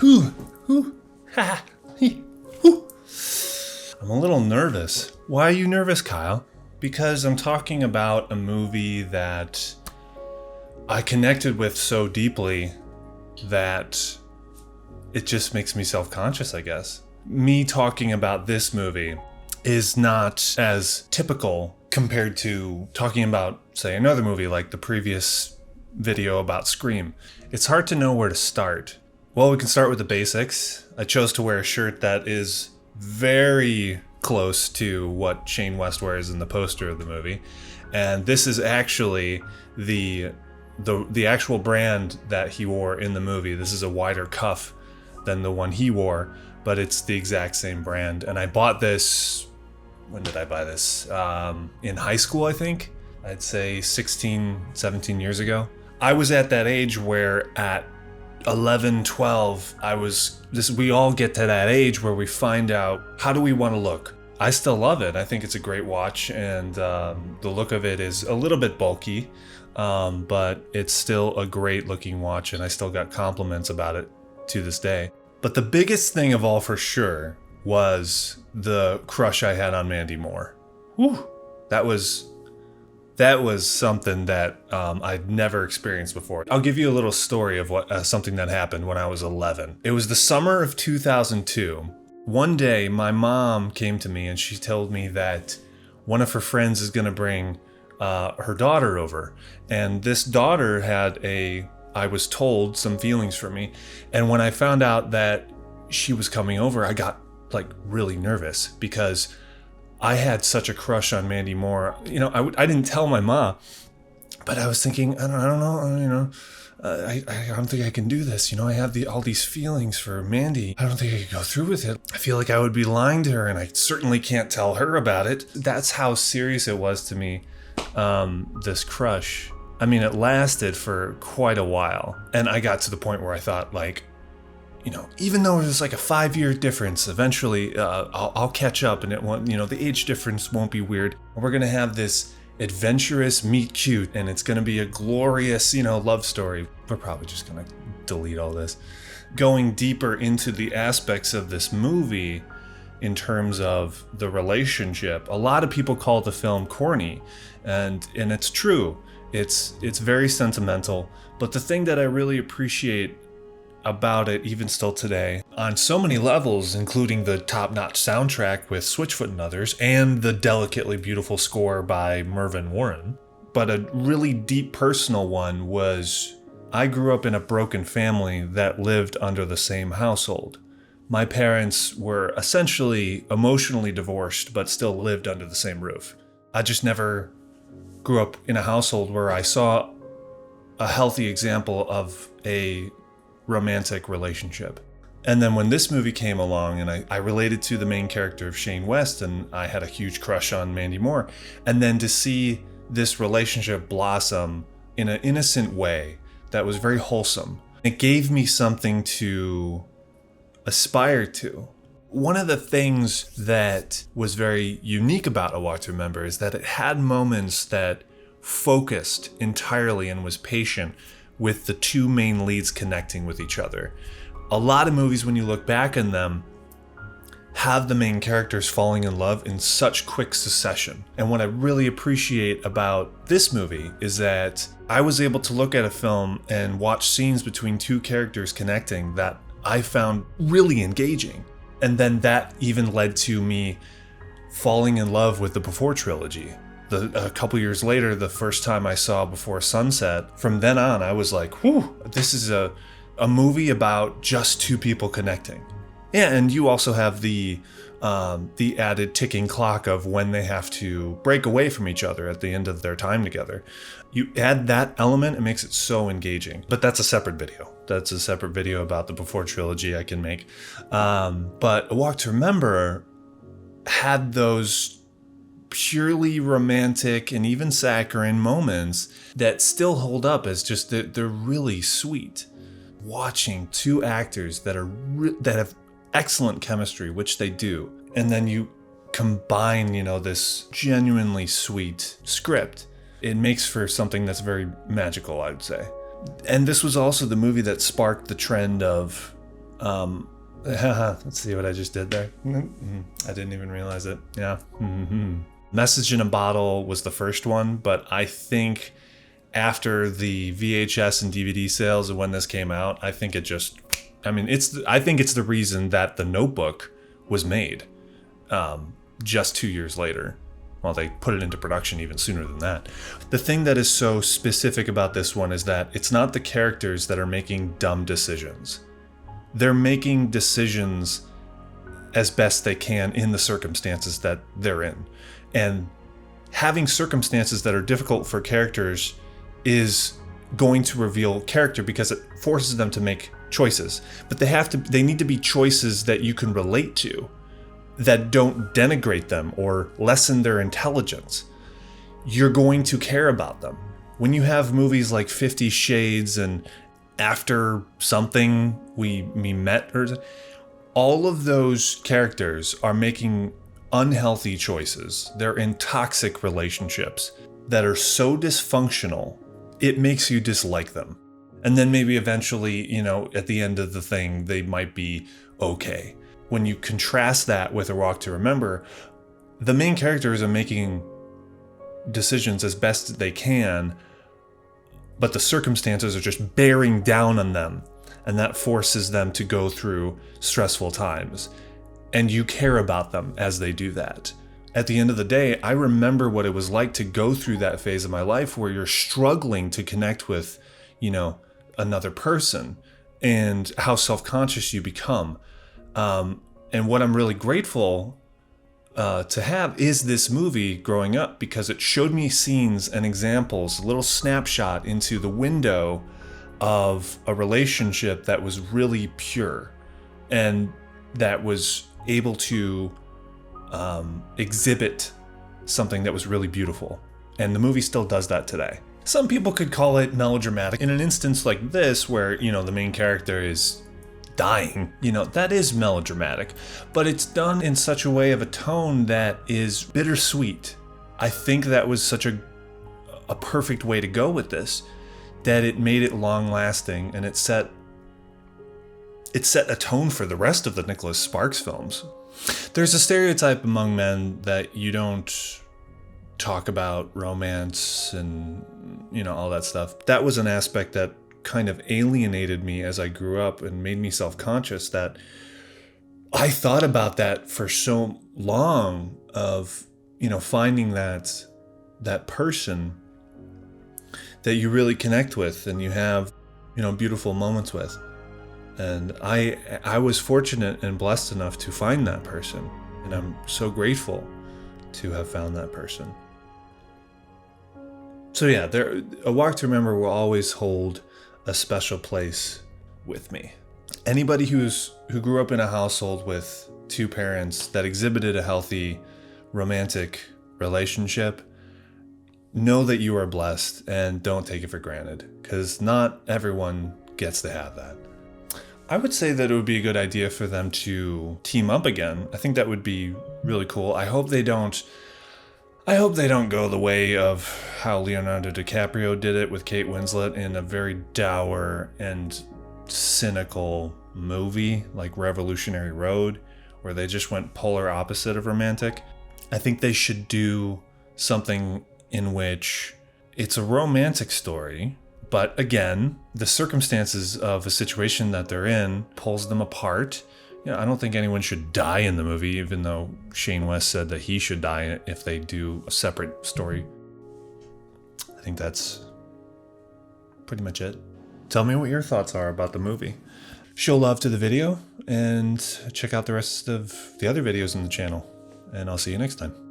Whew, whew, ha, hee, whew. I'm a little nervous. Why are you nervous, Kyle? Because I'm talking about a movie that I connected with so deeply that it just makes me self-conscious, I guess. Me talking about this movie is not as typical compared to talking about, say, another movie like the previous video about Scream. It's hard to know where to start. Well, we can start with the basics. I chose to wear a shirt that is very close to what Shane West wears in the poster of the movie. And this is actually the actual brand that he wore in the movie. This is a wider cuff than the one he wore, but it's the exact same brand. And I bought this, when did I buy this? In high school, I think. I'd say 16, 17 years ago. I was at that age where at 11, 12, we all get to that age where we find out, how do we want to look? I still love it. I think it's a great watch, and the look of it is a little bit bulky, but it's still a great looking watch, and I still got compliments about it to this day. But the biggest thing of all for sure was the crush I had on Mandy Moore. Whew. That was something that I'd never experienced before. I'll give you a little story of something that happened when I was 11. It was the summer of 2002. One day, my mom came to me and she told me that one of her friends is going to bring her daughter over. And this daughter had I was told, some feelings for me. And when I found out that she was coming over, I got really nervous because I had such a crush on Mandy Moore. I didn't tell my mom, but I was thinking, I don't know, I don't think I can do this. I have all these feelings for Mandy. I don't think I could go through with it. I feel like I would be lying to her, and I certainly can't tell her about it. That's how serious it was to me, this crush. I mean, it lasted for quite a while, and I got to the point where I thought, even though there's a 5-year difference, eventually I'll catch up, and it won't, the age difference won't be weird. We're gonna have this adventurous meet cute, and it's gonna be a glorious, love story. We're probably just gonna delete all this. Going deeper into the aspects of this movie in terms of the relationship, a lot of people call the film corny, and it's true. It's very sentimental, but the thing that I really appreciate about it, even still today, on so many levels, including the top-notch soundtrack with Switchfoot and others, and the delicately beautiful score by Mervyn Warren. But a really deep personal one was, I grew up in a broken family that lived under the same household. My parents were essentially emotionally divorced, but still lived under the same roof. I just never grew up in a household where I saw a healthy example of a romantic relationship. And then when this movie came along, and I related to the main character of Shane West, and I had a huge crush on Mandy Moore, and then to see this relationship blossom in an innocent way that was very wholesome, it gave me something to aspire to. One of the things that was very unique about A Walk to Remember is that it had moments that focused entirely and was patient with the two main leads connecting with each other. A lot of movies, when you look back on them, have the main characters falling in love in such quick succession. And what I really appreciate about this movie is that I was able to look at a film and watch scenes between two characters connecting that I found really engaging. And then that even led to me falling in love with the Before trilogy. A couple years later, the first time I saw Before Sunset, from then on, I was like, whew, this is a movie about just two people connecting. Yeah, and you also have the added ticking clock of when they have to break away from each other at the end of their time together. You add that element, it makes it so engaging. But that's a separate video. That's a separate video about the Before trilogy I can make. But A Walk to Remember had those purely romantic and even saccharine moments that still hold up as just they're really sweet. Watching two actors that have excellent chemistry, which they do, and then you combine, this genuinely sweet script, it makes for something that's very magical, I would say. And this was also the movie that sparked the trend of Let's see what I just did there. I didn't even realize it. Yeah. Message in a Bottle was the first one, but I think after the VHS and DVD sales of when this came out, I think it's the reason that The Notebook was made just 2 years later. Well, they put it into production even sooner than that. The thing that is so specific about this one is that it's not the characters that are making dumb decisions. They're making decisions as best they can in the circumstances that they're in. And having circumstances that are difficult for characters is going to reveal character because it forces them to make choices. But they need to be choices that you can relate to, that don't denigrate them or lessen their intelligence. You're going to care about them. When you have movies like 50 Shades and After Something We Met, all of those characters are making unhealthy choices. They're in toxic relationships that are so dysfunctional, it makes you dislike them. And then maybe eventually, at the end of the thing, they might be okay. When you contrast that with A Walk to Remember, the main characters are making decisions as best they can, but the circumstances are just bearing down on them, and that forces them to go through stressful times. And you care about them as they do that. At the end of the day, I remember what it was like to go through that phase of my life where you're struggling to connect with, another person, and how self-conscious you become. And what I'm really grateful to have is this movie growing up, because it showed me scenes and examples, a little snapshot into the window of a relationship that was really pure and that was able to exhibit something that was really beautiful. And the movie still does that today. Some people could call it melodramatic. In an instance like this, where, the main character is dying, that is melodramatic, but it's done in such a way of a tone that is bittersweet. I think that was such a perfect way to go with this, that it made it long lasting, and it set a tone for the rest of the Nicholas Sparks films. There's a stereotype among men that you don't talk about romance and, all that stuff. That was an aspect that kind of alienated me as I grew up and made me self-conscious, that I thought about that for so long, of, finding that person that you really connect with and you have, beautiful moments with. And I was fortunate and blessed enough to find that person, and I'm so grateful to have found that person. So yeah, A Walk to Remember will always hold a special place with me. Anybody who grew up in a household with two parents that exhibited a healthy romantic relationship, know that you are blessed and don't take it for granted, because not everyone gets to have that. I would say that it would be a good idea for them to team up again. I think that would be really cool. I hope they don't go the way of how Leonardo DiCaprio did it with Kate Winslet in a very dour and cynical movie like Revolutionary Road, where they just went polar opposite of romantic. I think they should do something in which it's a romantic story, but again, the circumstances of a situation that they're in pulls them apart. I don't think anyone should die in the movie, even though Shane West said that he should die if they do a separate story. I think that's pretty much it. Tell me what your thoughts are about the movie. Show love to the video and check out the rest of the other videos on the channel. And I'll see you next time.